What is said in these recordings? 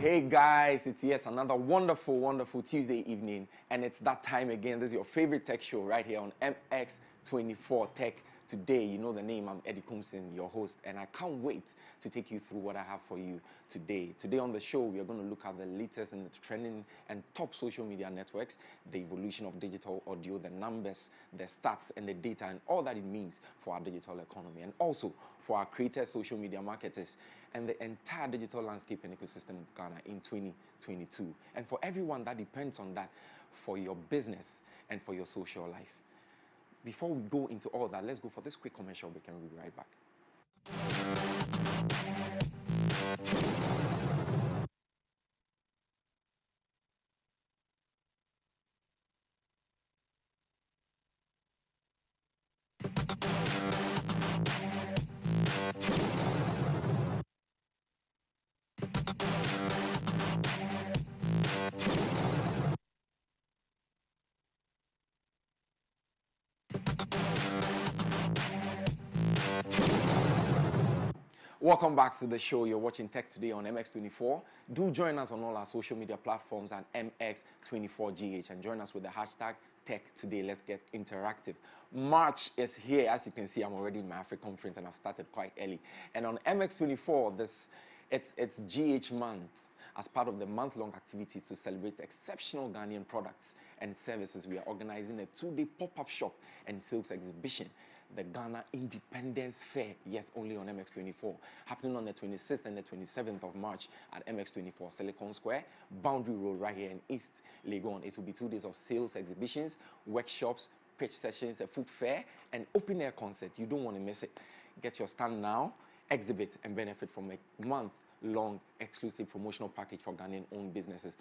Hey guys, it's yet another wonderful Tuesday evening, and it's that time again. This is your favorite tech show right here on MX24 Tech Today. You know the name, I'm Eddie Kumsin, your host, and I can't wait to take you through what I have for you today. Today on the show, we are going to look at the latest in the trending and top social media networks, the evolution of digital audio, the numbers, the stats, and the data, and all that it means for our digital economy, and also for our creators, social media marketers, and the entire digital landscape and ecosystem of Ghana in 2022. And for everyone that depends on that for your business and for your social life. Before we go into all that, let's go for this quick commercial break and we'll be right back. Welcome back to the show. You're watching Tech Today on MX24. Do join us on all our social media platforms at MX24GH and join us with the hashtag Tech Today. Let's get interactive. March is here. As you can see, I'm already in my Africa conference and I've started quite early. And on MX24, it's GH month. As part of the month-long activities to celebrate exceptional Ghanaian products and services, we are organizing a 2-day pop-up shop and sales exhibition, the Ghana Independence Fair, yes, only on MX24, happening on the 26th and the 27th of March at MX24 Silicon Square, Boundary Road right here in East Legon. It will be 2 days of sales exhibitions, workshops, pitch sessions, a food fair, and open-air concert. You don't want to miss it. Get your stand now, exhibit, and benefit from a month-long exclusive promotional package for Ghanaian-owned businesses.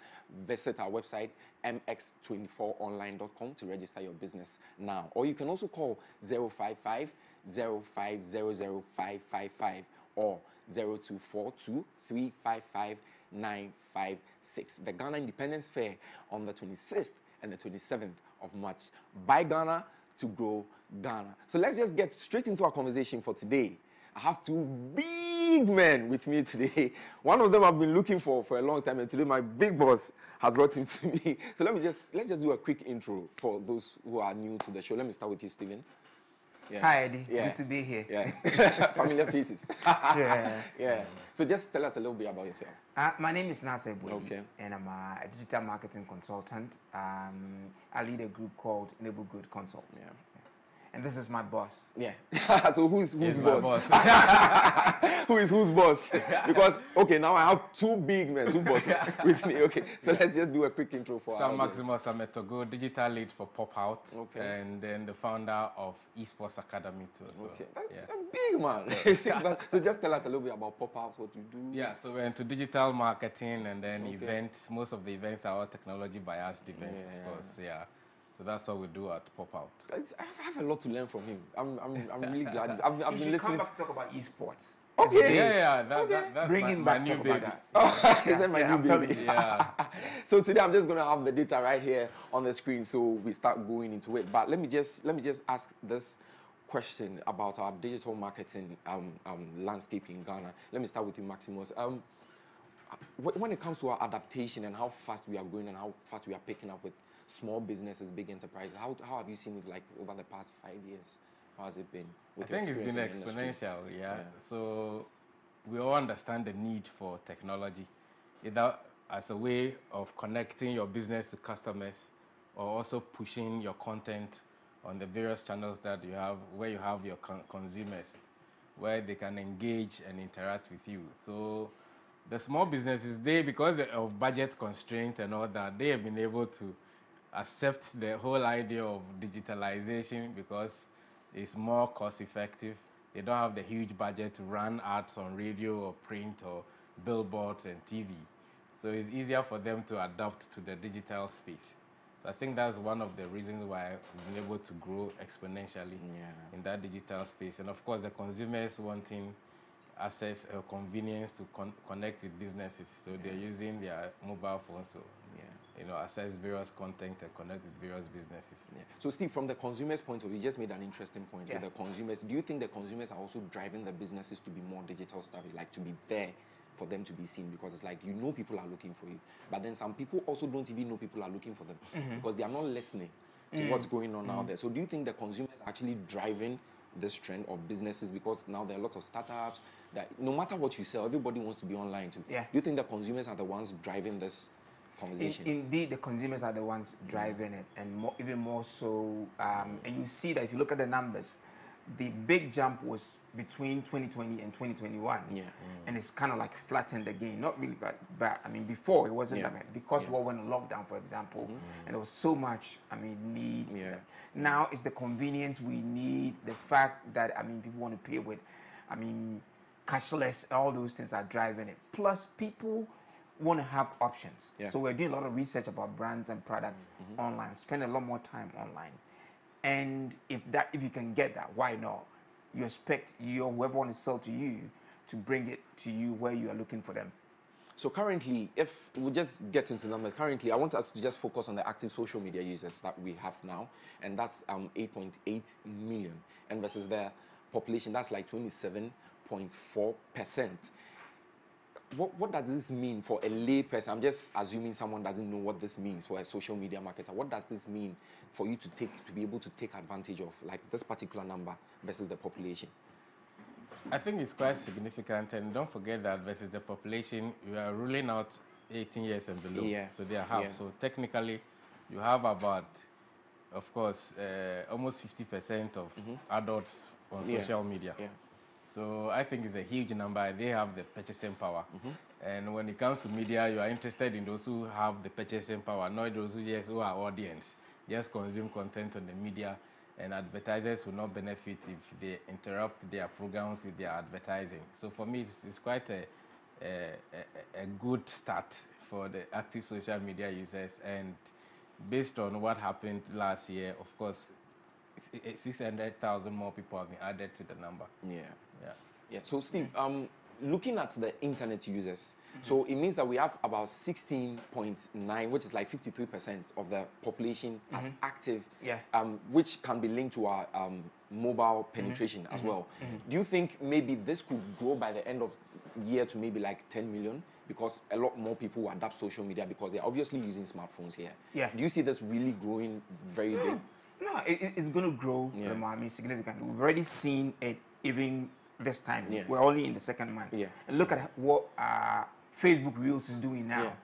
Visit our website, mx24online.com, to register your business now. Or you can also call 055 0500 555 or 0242 355 956. The Ghana Independence Fair on the 26th and the 27th of March. Buy Ghana to grow Ghana. So let's just get straight into our conversation for today. I have two big men with me today. One of them I've been looking for a long time, and today my big boss has brought him to me. So let's just do a quick intro for those who are new to the show. Let me start with you, Stephen. Yeah. Hi, Eddie. Yeah. Good to be here. Yeah. Familiar faces. Yeah. So just tell us a little bit about yourself. My name is Nasser Bwedi, okay, and I'm a digital marketing consultant. I lead a group called Enable Good Consult. Yeah. And this is my boss. Yeah. So who's boss? Who is whose boss? Because, okay, now I have two big men, two bosses with me. Okay, so let's just do a quick intro for So I'm Maximus Ametogo, digital lead for Pop Out, okay, and then the founder of Esports Academy too as well. Okay, that's a big man. So just tell us a little bit about Pop Out, what you do. Yeah, so we're into digital marketing and then events. Most of the events are all technology biased events, of course. Yeah. So that's what we do at Pop Out. I have a lot to learn from him. I'm really glad. I've been listening. Come back to talk about esports. Okay. Yeah. That's bringing my back new baby. Is that my new baby? Yeah. So today I'm just gonna have the data right here on the screen, so we start going into it. But let me just ask this question about our digital marketing landscape in Ghana. Let me start with you, Maximus. When it comes to our adaptation and how fast we are going and how fast we are picking up with small businesses, big enterprises, how have you seen it like over the past 5 years? How has it been? I think it's been exponential, yeah. So we all understand the need for technology, either as a way of connecting your business to customers or also pushing your content on the various channels that you have, where you have your consumers, where they can engage and interact with you. So the small businesses, because of budget constraints and all that, they have been able to accept the whole idea of digitalization because it's more cost effective. They don't have the huge budget to run ads on radio or print or billboards and TV. So it's easier for them to adapt to the digital space. So I think that's one of the reasons why we've been able to grow exponentially in that digital space. And of course, the consumers wanting access or convenience to connect with businesses. So they're using their mobile phones. So access various content and connect with various businesses. Yeah. So Steve, from the consumer's point of view, you just made an interesting point with the consumers. Do you think the consumers are also driving the businesses to be more digital savvy, like to be there for them to be seen? Because it's like, people are looking for you, but then some people also don't even know people are looking for them because they are not listening to what's going on out there. So do you think the consumers are actually driving this trend of businesses, because now there are a lot of startups that no matter what you sell, everybody wants to be online too? Yeah. Do you think the consumers are the ones driving this conversation? Indeed, the consumers are the ones driving it, and even more so. And you see that if you look at the numbers, the big jump was between 2020 and 2021. Yeah. And it's kind of like flattened again. Not really, but I mean, before it wasn't that bad because we went on lockdown, for example, and there was so much, need. Yeah. Now it's the convenience we need, the fact that, people want to pay with, cashless, all those things are driving it. Plus, people want to have options. Yeah. So we're doing a lot of research about brands and products online, spend a lot more time online. And if you can get that, why not? You expect whoever wants to sell to you to bring it to you where you are looking for them. So currently, if we just get into numbers, currently I want us to just focus on the active social media users that we have now, and that's 8.8 million, and versus the population, that's like 27.4%. What does this mean for a lay person? I'm just assuming someone doesn't know what this means for a social media marketer. What does this mean for you to be able to take advantage of like this particular number versus the population? I think it's quite significant, and don't forget that versus the population, you are ruling out 18 years and below. Yeah. So they are half. Yeah. So technically, you have about, of course, almost 50% of adults on social media. Yeah. So I think it's a huge number. They have the purchasing power. And when it comes to media, you are interested in those who have the purchasing power, not those who are audience. Just consume content on the media, and advertisers will not benefit if they interrupt their programs with their advertising. So for me, it's quite a good start for the active social media users. And based on what happened last year, of course, 600,000 more people have been added to the number. Yeah. So Steve, looking at the internet users, so it means that we have about 16.9, which is like 53% of the population as active, which can be linked to our mobile penetration as well. Do you think maybe this could grow by the end of the year to maybe like 10 million? Because a lot more people adapt social media because they're obviously using smartphones here. Yeah. Do you see this really growing very big? No, it's going to grow significantly. We've already seen it even this time. We're only in the second month. And look at what Facebook Reels is doing now.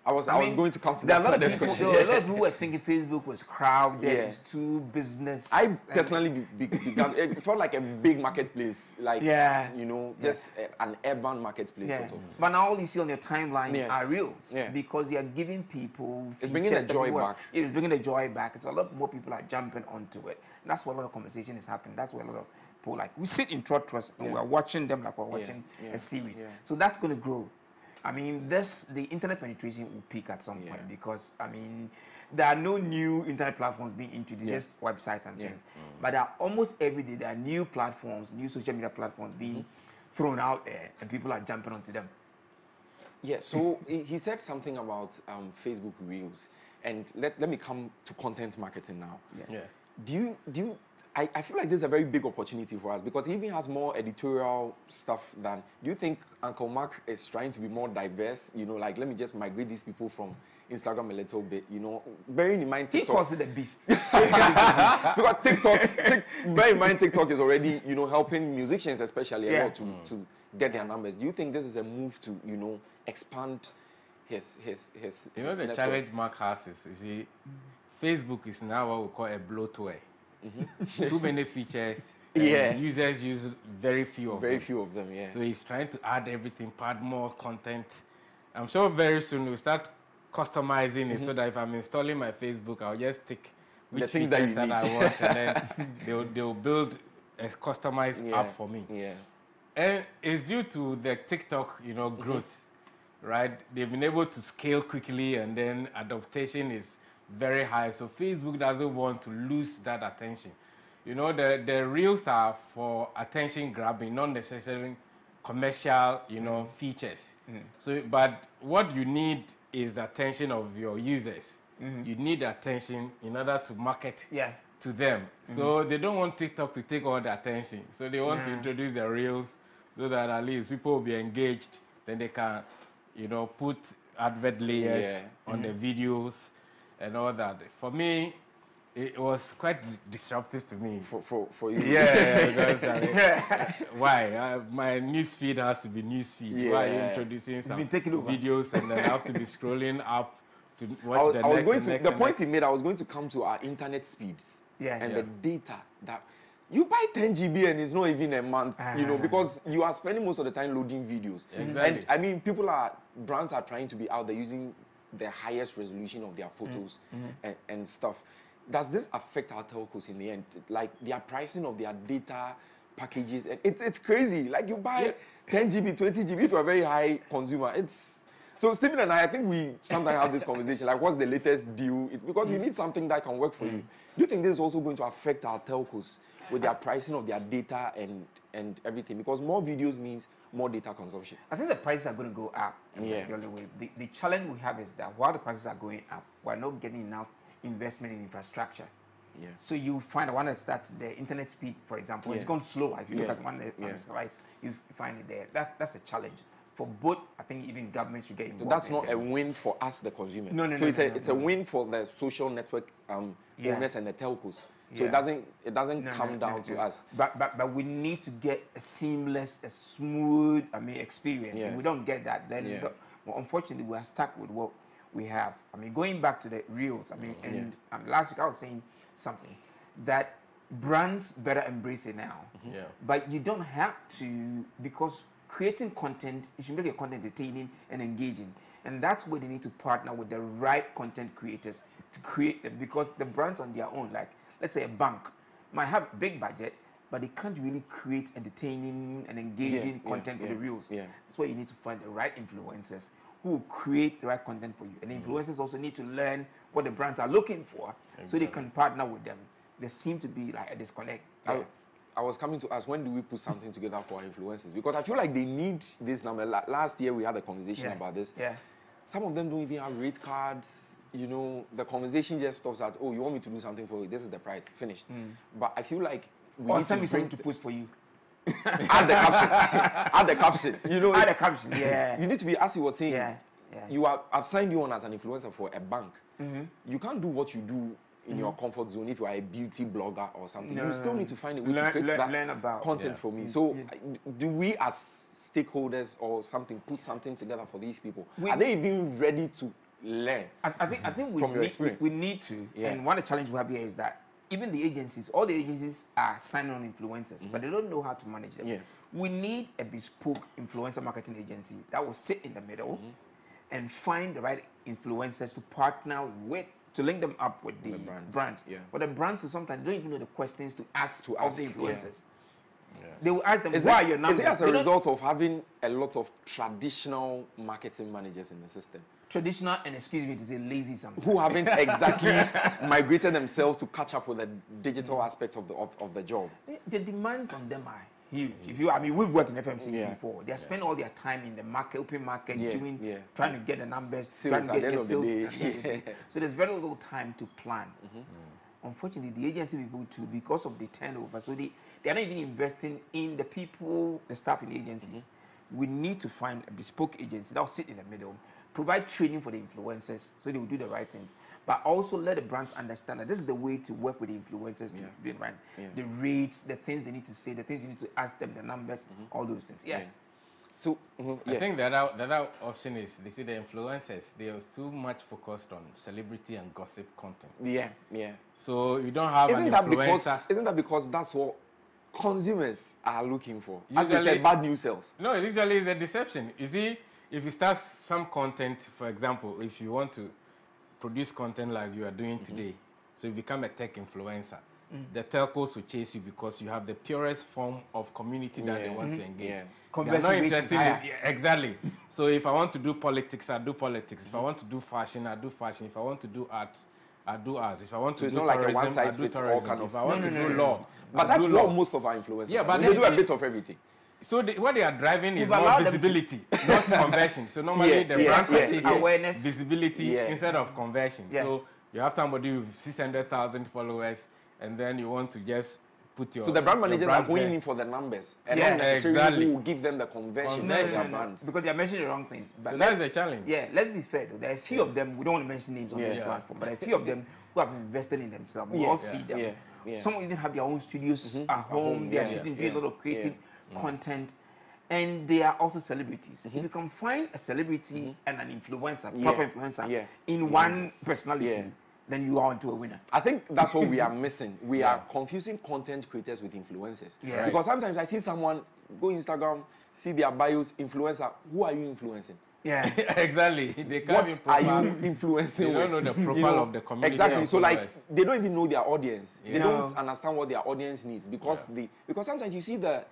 I was going to come to that. A lot of people were thinking Facebook was crowded, it's too business. I personally began, it felt like a big marketplace, like, just an urban marketplace sort of. But now all you see on your timeline are Reels because you're giving people it's bringing the joy back. It's bringing the joy back. It's a lot more people are jumping onto it. And that's where a lot of conversation is happening. That's where a lot of people, like, we sit in trust and we're watching them like we're watching a series. So that's going to grow. The internet penetration will peak at some point because, there are no new internet platforms being introduced, just websites and things. But almost every day, there are new platforms, new social media platforms being thrown out there, and people are jumping onto them. Yeah, so he said something about Facebook Reels. And let me come to content marketing now. Do you I feel like this is a very big opportunity for us because he even has more editorial stuff than. Do you think Uncle Mark is trying to be more diverse? Like, let me just migrate these people from Instagram a little bit, bearing in mind TikTok. He calls it a beast. Because bear in mind TikTok is already, helping musicians especially a lot to get their numbers. Do you think this is a move to, expand his the challenge Mark has is, you see, Facebook is now what we call a bloatware. Too many features. Users use very few of them. So he's trying to add everything, add more content. I'm sure very soon we'll start customizing it so that if I'm installing my Facebook, I'll just tick which features that I want, and then they'll build a customized app for me. And it's due to the TikTok, growth, right? They've been able to scale quickly, and then adaptation is very high, so Facebook doesn't want to lose that attention. The Reels are for attention grabbing, not necessarily commercial, features. So, but what you need is the attention of your users. You need attention in order to market to them. So they don't want TikTok to take all the attention. So they want to introduce the Reels so that at least people will be engaged. Then they can, you know, put advert layers on the videos and all that. For me, it was quite disruptive to me. For you? Yeah, because why? My news feed has to be news feed. Why are you introducing some videos and then I have to be scrolling up to watch the point he made, I was going to come to our internet speeds and the data that you buy 10 GB and it's not even a month, you know, because you are spending most of the time loading videos. Exactly. And I mean, brands are trying to be out there using the highest resolution of their photos and stuff. Does this affect our telcos in the end? Like their pricing of their data packages, and it's crazy. Like you buy 10 GB, 20 GB if you're a very high consumer. So Stephen and I think we sometimes have this conversation, like what's the latest deal? It's because you need something that can work for you. Do you think this is also going to affect our telcos with their pricing of their data and everything? Because more videos means more data consumption. I think the prices are going to go up, and that's the only way. The challenge we have is that while the prices are going up, we're not getting enough investment in infrastructure. So you find the one that starts the internet speed, for example, it's gone slower. If you look at one of the slides, you find it there. That's a challenge. For both, I think even governments should get involved. So that's not a win for us, the consumers. No. So it's a win for the social network owners and the telcos. So it doesn't come down to us. But we need to get a seamless, a smooth, experience. If we don't get that, then well, unfortunately we are stuck with what we have. I mean, going back to the Reels. And last week I was saying something that brands better embrace it now. But you don't have to, because creating content, you should make your content entertaining and engaging. And that's where they need to partner with the right content creators to create them. Because the brands on their own, like let's say a bank, might have a big budget, but they can't really create entertaining and engaging content for the Reels. That's why you need to find the right influencers who will create the right content for you. And the influencers also need to learn what the brands are looking for so they can partner with them. There seems to be like a disconnect. I was coming to ask, when do we put something together for our influencers? Because I feel like they need this number. Last year we had a conversation about this. Some of them don't even have rate cards. You know, the conversation just stops at, oh, you want me to do something for you? This is the price, finished. But I feel like we need send me something to post for you. Add the caption. Add the caption. You know, add the caption. You need to be, as he was saying. I've signed you on as an influencer for a bank. You can't do what you do in your comfort zone if you are a beauty blogger or something. You still need to find a way to create that content for me. So do we as stakeholders or something put something together for these people? Are they even ready to learn? I think we need to. And one of the challenges we have here is that even the agencies, all the agencies are signing on influencers, but they don't know how to manage them. We need a bespoke influencer marketing agency that will sit in the middle and find the right influencers to partner with, to link them up with the brands. But the brands who sometimes don't even know the questions to ask the influencers. They will ask them, why your numbers? Is it as a result of having a lot of traditional marketing managers in the system? Traditional, and excuse me to say lazy sometimes. Who haven't exactly migrated themselves to catch up with the digital aspect of the job. The demands on them are huge. We've worked in FMCG before. They spend all their time in the market, open market, trying to get the numbers, trying to get their sales. So there's very little time to plan. Unfortunately, the agency people too, because of the turnover, so they're not even investing in the people, the staff in the agencies. We need to find a bespoke agency that will sit in the middle, provide training for the influencers so they will do the right things, but also let the brands understand that this is the way to work with the influencers to do it right. The rates, the things they need to say, the things you need to ask them, the numbers, all those things. So I think the other option is, they see the influencers, they are too much focused on celebrity and gossip content. So you don't have an influencer. Isn't that because that's what consumers are looking for? As they said, bad news sells. No, it usually is a deception. You see, if you start some content, for example, if you want to produce content like you are doing today, so you become a tech influencer, the telcos will chase you because you have the purest form of community that they want to engage. They're not interested in exactly. So if I want to do politics, I do politics. If I want to do fashion, I do fashion. If I want to do arts, I do arts. If I want to do tourism, I do tourism. If I want to do law, but that's what most of our influencers. But they do a bit of everything. So what they are driving is more visibility, not conversion. So normally the brands are chasing awareness, visibility instead of conversion. So you have somebody with 600,000 followers, and then you want to just put your... So the brand managers are going in for the numbers, and not necessarily who will give them the conversion. Because they are mentioning the wrong things. But so that's a challenge. Yeah, let's be fair though. There are a few of them, we don't want to mention names on this platform, but there are a few of them who have invested in themselves. We all see them. Some even have their own studios at home. They are shooting, doing a lot of creative content. And they are also celebrities. If you can find a celebrity and an influencer, proper influencer, in one personality, then you are onto a winner. I think that's what we are missing. We are confusing content creators with influencers. Because sometimes I see someone go Instagram, see their bios, influencer. Who are you influencing? Yeah, exactly. They can't what are you influencing? They don't know the profile of the community. Exactly. So like they don't even know their audience. They don't understand what their audience needs because because sometimes you see the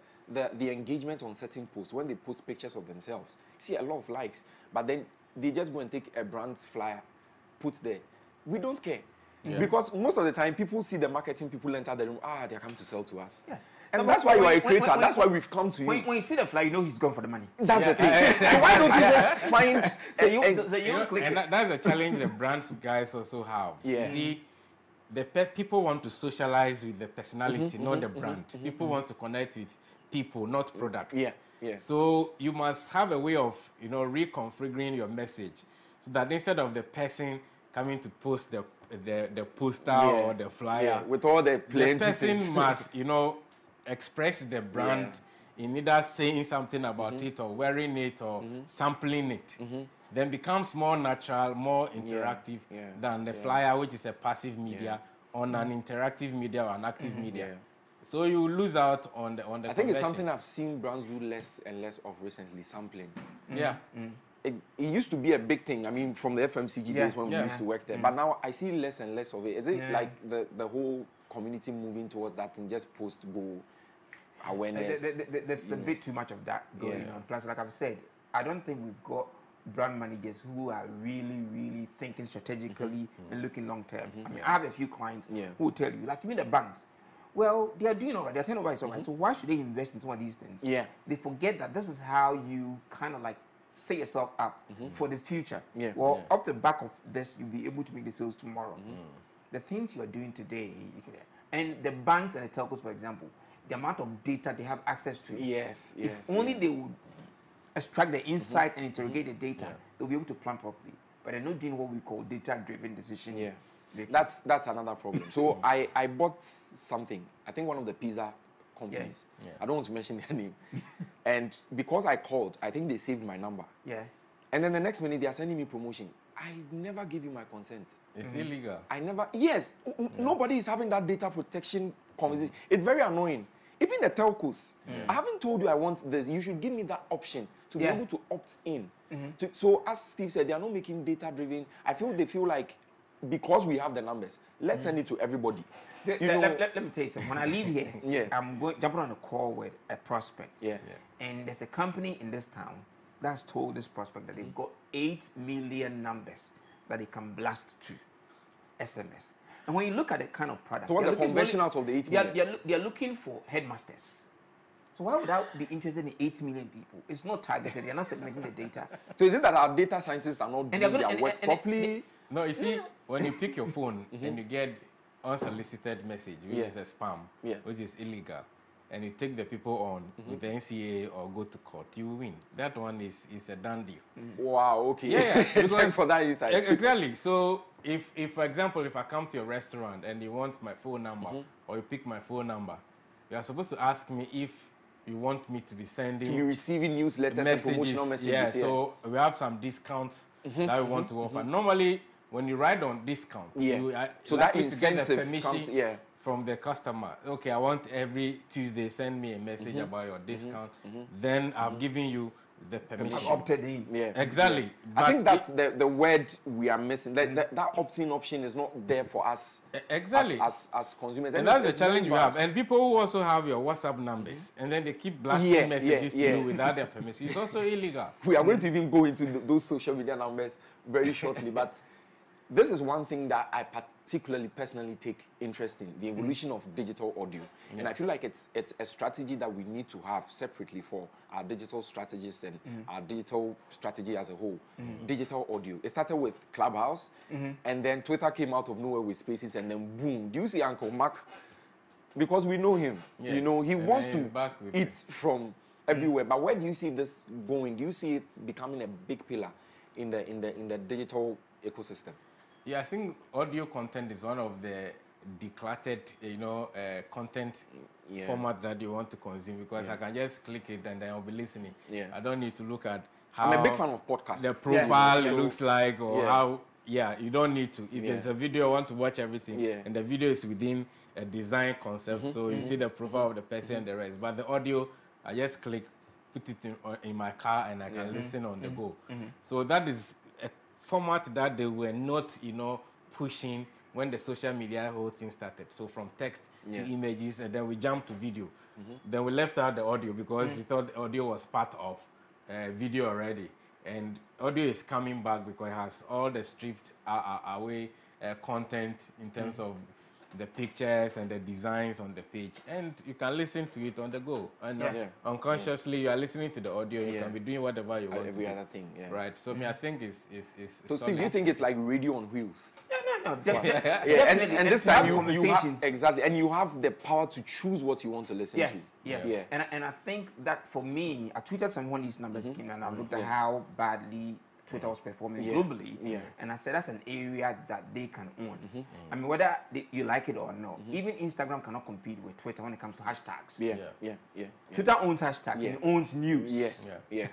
engagement on certain posts when they post pictures of themselves. You see a lot of likes, but then they just go and take a brand's flyer, put there. We don't care. Because most of the time people see the marketing people enter the room, they're coming to sell to us. And that's why you are a creator. That's why we've come to you. When you see the flyer, you know he's gone for the money. That's the thing. So why don't you just find... So you click and that's a challenge the brands guys also have. You see, the people want to socialize with the personality, not the brand. People want to connect with people, not products. So you must have a way of, reconfiguring your message so that instead of the person coming to post the poster or the flyer with all the person must, express the brand in either saying something about it or wearing it or sampling it. Then becomes more natural, more interactive than the flyer, which is a passive media, on an interactive media or an active media. So you lose out on the I think it's something I've seen brands do less and less of recently, sampling. It used to be a big thing. I mean, from the FMCG days when we used to work there. But now I see less and less of it. Is it like the whole community moving towards that and just post go awareness? There's a bit too much of that going on. Plus, like I've said, I don't think we've got brand managers who are really, really thinking strategically and looking long term. I mean, I have a few clients who will tell you, like even the banks, well, they are doing all right. Their turnover is all right. So why should they invest in some of these things? They forget that this is how you kind of like set yourself up for the future. Well, off the back of this, you'll be able to make the sales tomorrow. The things you are doing today, and the banks and the telcos, for example, the amount of data they have access to. If only they would extract the insight and interrogate the data, they'll be able to plan properly. But they're not doing what we call data-driven decision. That's another problem. So I bought something. I think one of the pizza companies. I don't want to mention their name. And because I called, I think they saved my number. And then the next minute they are sending me promotion. I never gave you my consent. It's illegal. I never. Yes. Nobody is having that data protection conversation. It's very annoying. Even the telcos. I haven't told you I want this. You should give me that option to be able to opt in. So as Steve said, they are not making data driven. They feel like because we have the numbers, let's send it to everybody. Let me tell you something. When I leave here, I'm jumping on a call with a prospect. And there's a company in this town that's told this prospect that they've got 8 million numbers that they can blast to SMS. And when you look at the kind of product, so what's the conversion out of the 8 million? They're looking for headmasters. So why would I be interested in 8 million people? It's not targeted. They're not segmenting the data. So is it that our data scientists are not doing their work properly? No, you see, when you pick your phone and you get unsolicited message, which is a spam, which is illegal, and you take the people on with the NCA or go to court, you win. That one is a done deal. Wow, okay. Because for that insight. Exactly. So if for example, if I come to your restaurant and you want my phone number or you pick my phone number, you are supposed to ask me if you want me to be sending... To be receiving newsletters and promotional messages. So we have some discounts that we want to offer. Normally, when you write on discount, you are so that to incentive get the permission from the customer. Okay, I want every Tuesday send me a message about your discount. Then I've given you the permission. I've opted in. Exactly. I think that's the word we are missing. That opt-in option is not there for us. Exactly. As consumers. And that's the challenge we have. And people who also have your WhatsApp numbers and then they keep blasting messages to you without their permission. It's also illegal. We are going to even go into those social media numbers very shortly, but this is one thing that I particularly personally take interest in, the evolution of digital audio. And I feel like it's a strategy that we need to have separately for our digital strategists and our digital strategy as a whole. Digital audio. It started with Clubhouse, and then Twitter came out of nowhere with Spaces, and then boom. Do you see Uncle Mark? Because we know him. Yes. You know, he wants to eat from everywhere. But where do you see this going? Do you see it becoming a big pillar in the digital ecosystem? Yeah, I think audio content is one of the decluttered, content format that you want to consume, because I can just click it and then I'll be listening. Yeah. I don't need to look at how I'm a big fan of podcasts. The profile looks like, or how. Yeah, you don't need to. If it's a video, I want to watch everything, and the video is within a design concept, so you see the profile of the person and the rest. But the audio, I just click, put it in my car, and I can listen on the go. So that is a format that they were not, pushing when the social media whole thing started. So from text to images, and then we jumped to video. Then we left out the audio because we thought audio was part of video already. And audio is coming back because it has all the stripped away content in terms of the pictures and the designs on the page, and you can listen to it on the go. And unconsciously, you are listening to the audio. You can be doing whatever you want. Every other thing, right? So, I think it's. So, Steve, do you think it's like radio on wheels? No. And this time you have, exactly, and you have the power to choose what you want to listen to. Yes. Yeah. And I think that for me, I tweeted some when these numbers came, and I looked at how badly Twitter was performing globally, and I said that's an area that they can own. I mean, whether you like it or not, even Instagram cannot compete with Twitter when it comes to hashtags. Twitter owns hashtags and it owns news.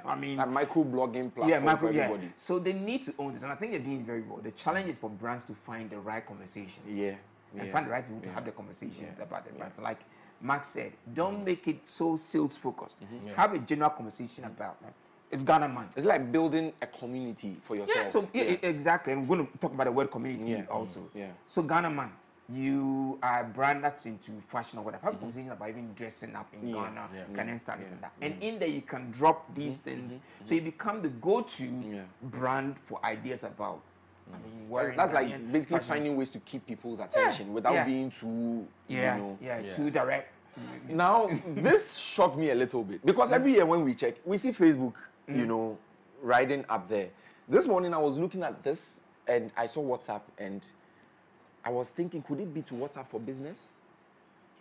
I mean, that micro-blogging platform for everybody. So they need to own this, and I think they're doing very well. The challenge is for brands to find the right conversations. And find the right people to have the conversations about the brands. Like Max said, don't make it so sales focused. Have a general conversation about it. It's Ghana Month. It's like building a community for yourself. Exactly. And we're going to talk about the word community also. So Ghana Month, you are a brand that's into fashion or whatever. Have a conversation about even dressing up in Ghana, Ghanaian style, this and that. And in there, you can drop these things. So you become the go-to brand for ideas about. I mean, that's like basically finding ways to keep people's attention without being too, too direct. Now, this shocked me a little bit because every year when we check, we see Facebook, riding up there. This morning I was looking at this and I saw WhatsApp and I was thinking, could it be to WhatsApp for business?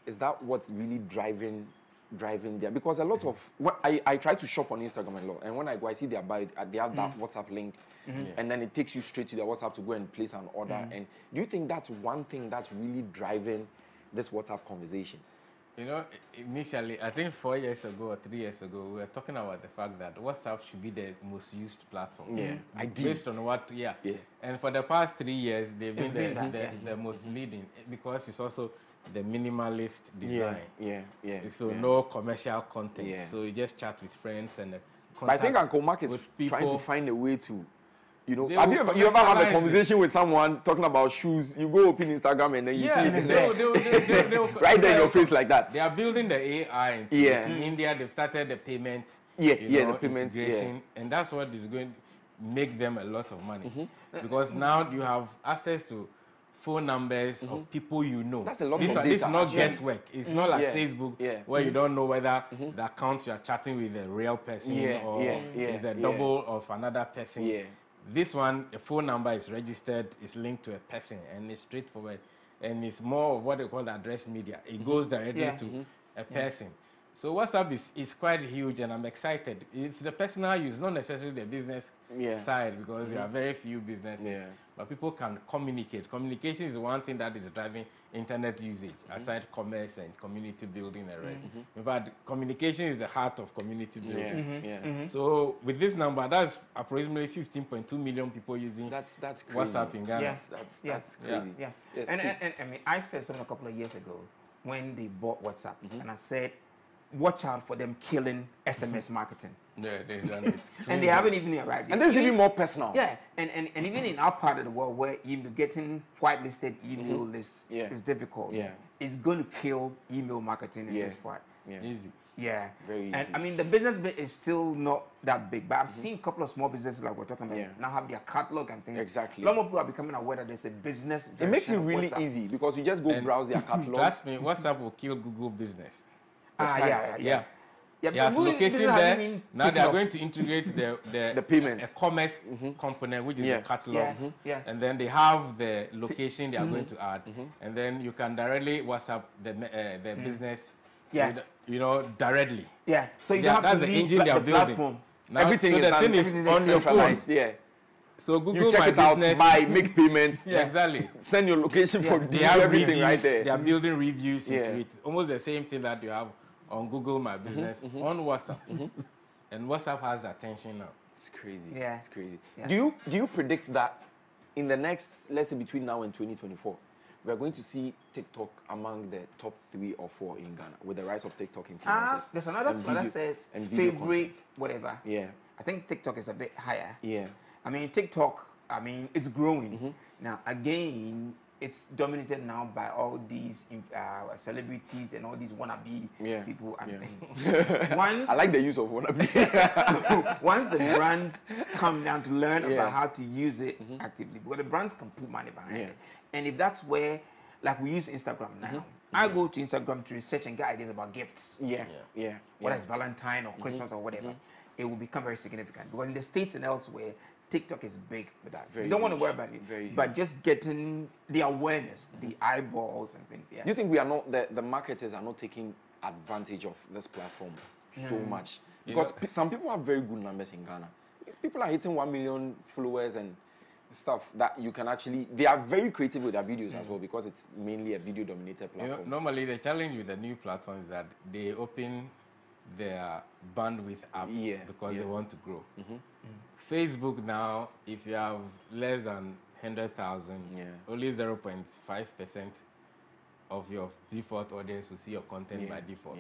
Is that what's really driving there? Because a lot of I try to shop on Instagram a lot, and when I go, I see they have that WhatsApp link, and then it takes you straight to their WhatsApp to go and place an order. And do you think that's one thing that's really driving this WhatsApp conversation? Initially, I think 4 years ago or 3 years ago, we were talking about the fact that WhatsApp should be the most used platform. Based on what, And for the past 3 years, they've been the most leading because it's also the minimalist design. So no commercial content. So you just chat with friends and but I think Uncle Mark is trying to find a way to. Have you ever had a conversation with someone talking about shoes? You go open Instagram and then you see it right there in your face like that. They are building the AI. In India, they've started the payment. The payment integration, and that's what is going to make them a lot of money because now you have access to phone numbers of people you know. That's a lot of data. This is not guesswork. It's not like Facebook where you don't know whether the account you are chatting with a real person or is a double of another person. This one, the phone number is registered, is linked to a person, and it's straightforward. And it's more of what they call address media. It goes directly to a person. So WhatsApp is quite huge, and I'm excited. It's the personal use, not necessarily the business side, because there are very few businesses. But people can communicate. Communication is one thing that is driving internet usage, aside commerce and community building and rest. In fact, communication is the heart of community building. So with this number, that's approximately 15.2 million people using WhatsApp in Ghana. Yes, that's crazy. And I mean, I said something a couple of years ago when they bought WhatsApp, and I said, watch out for them killing SMS marketing. They've done it. And they haven't even arrived yet. And this is even more personal. And even in our part of the world where getting whitelisted email lists is difficult, it's going to kill email marketing in this part. Easy. Yeah. Very easy. And I mean, the business bit is still not that big, but I've seen a couple of small businesses like we're talking about now have their catalog and things. Exactly. A lot more people are becoming aware that there's a business. It makes it really easy because you just go browse their catalog. Trust me, WhatsApp will kill Google business. Yeah. Yes, location there. Now they are going to integrate the payments, a commerce component, which is the catalog, and then they have the location they are going to add, and then you can directly WhatsApp the business, directly. Yeah, so you don't have to leave the engine platform. Now, everything so is the thing is on your phone. Yeah. So Google you check My it out, Business, buy, make payments. Exactly. Send your location for everything reviews, right there. They are building reviews into it. Almost the same thing that you have on Google My Business, on WhatsApp. And WhatsApp has attention now. It's crazy. Yeah. It's crazy. Yeah. Do you predict that in the next, let's say between now and 2024, we are going to see TikTok among the top 3 or 4 in Ghana with the rise of TikTok influencers? There's another slide that says favorite whatever. Yeah. I think TikTok is a bit higher. Yeah. I mean, TikTok, it's growing. Now, again, it's dominated now by all these celebrities and all these wannabe people and things. Once, I like the use of wannabe. Once the brands come down to learn about how to use it actively, because the brands can put money behind it. And if that's where, like we use Instagram now, I go to Instagram to research and get ideas about gifts. Whether it's Valentine or Christmas or whatever, it will become very significant. Because in the States and elsewhere, TikTok is big for that. You don't want to worry about it, but just getting the awareness, the eyeballs and things. Yeah. Do you think we are not the marketers are not taking advantage of this platform so much? Because some people have very good numbers in Ghana. People are hitting 1 million followers and stuff that you can actually. They are very creative with their videos as well because it's mainly a video-dominated platform. Normally, the challenge with the new platforms is that they open their bandwidth up because they want to grow. Facebook now, if you have less than 100,000, only 0.5% of your default audience will see your content by default.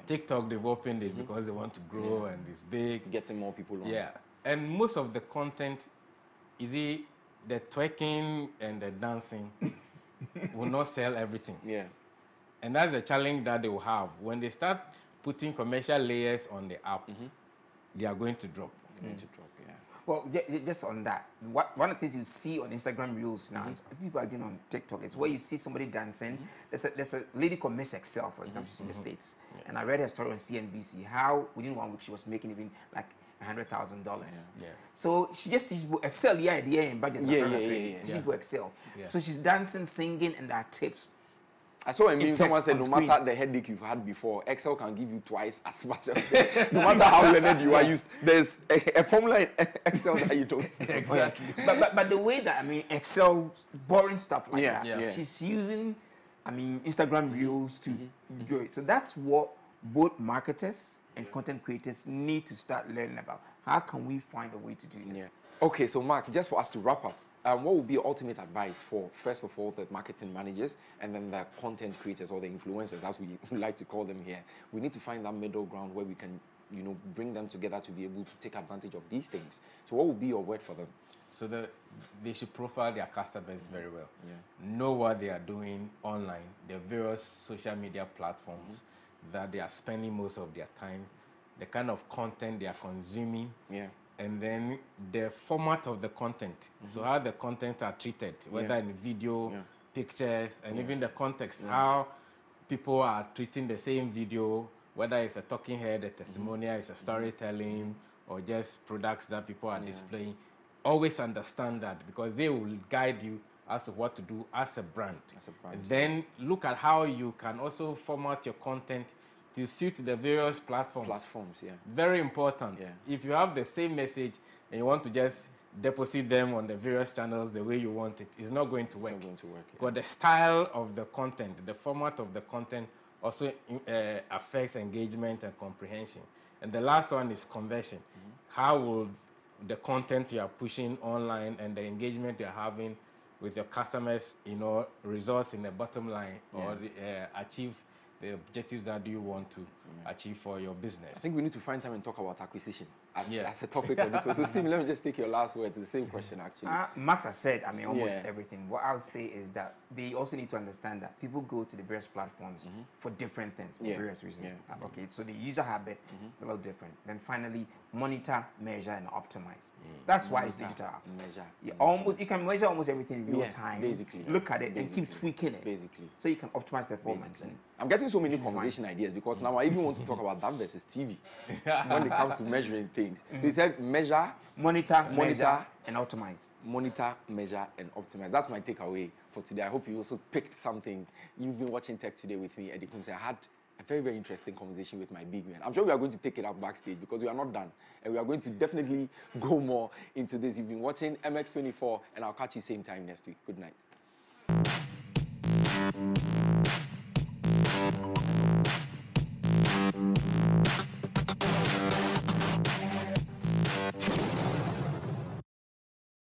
TikTok, they've opened it because they want to grow and it's big. Getting more people on. And most of the content, the twerking and the dancing will not sell everything. And that's a challenge that they will have. When they start putting commercial layers on the app, they are going to drop. Well, just on that, one of the things you see on Instagram Reels now, people are doing on TikTok, is where you see somebody dancing. There's a lady called Miss Excel, for example, she's in the States. And I read her story on CNBC, how within 1 week she was making even like $100,000. So she just teaches people Excel, idea and budget. Teach people Excel. So she's dancing, singing, and there are tips. I saw a meme, someone said, no matter the headache you've had before, Excel can give you twice as much. No matter how learned you are, there's a formula in Excel that you don't. Exactly. But the way that, Excel, boring stuff like that, she's using, Instagram Reels to do it. So that's what both marketers and content creators need to start learning about. How can we find a way to do this? Okay, so Max, just for us to wrap up, what would be your ultimate advice for, first of all, the marketing managers and then the content creators or the influencers, as we like to call them here? We need to find that middle ground where we can, bring them together to be able to take advantage of these things. So what would be your word for them? So they should profile their customers very well. Know what they are doing online, the various social media platforms that they are spending most of their time, the kind of content they are consuming. And then the format of the content. So how the content are treated, whether in video, pictures, and even the context, how people are treating the same video, whether it's a talking head, a testimonial, it's a storytelling, or just products that people are displaying. Always understand that because they will guide you as to what to do as a brand. Then look at how you can also format your content to suit the various platforms. Very important. If you have the same message and you want to just deposit them on the various channels the way you want it, it's not going to work. Because the style of the content, the format of the content also affects engagement and comprehension. And the last one is conversion. How will the content you are pushing online and the engagement you're having with your customers, results in the bottom line or achieve the objectives that you want to achieve for your business? I think we need to find time and talk about acquisition. as a topic on this. So Stephen, let me just take your last words. The same question, actually. Max has said, I mean, almost everything. What I would say is that they also need to understand that people go to the various platforms for different things, for various reasons. Okay, so the user habit is a little different. Then finally, monitor, measure, and optimize. That's why it's digital. Measure. You can measure almost everything in real time. Basically. Look at it and keep tweaking it. Basically. So you can optimize performance. And I'm getting so many conversation ideas because now I even want to talk about that versus TV when it comes to measuring things. So he said measure, monitor, and optimize. Monitor, measure, and optimize. That's my takeaway for today. I hope you also picked something. You've been watching Tech Today with me, Eddie Kumse. I had a very, very interesting conversation with my big man. I'm sure we are going to take it up backstage because we are not done. And we are going to definitely go more into this. You've been watching MX24, and I'll catch you same time next week. Good night.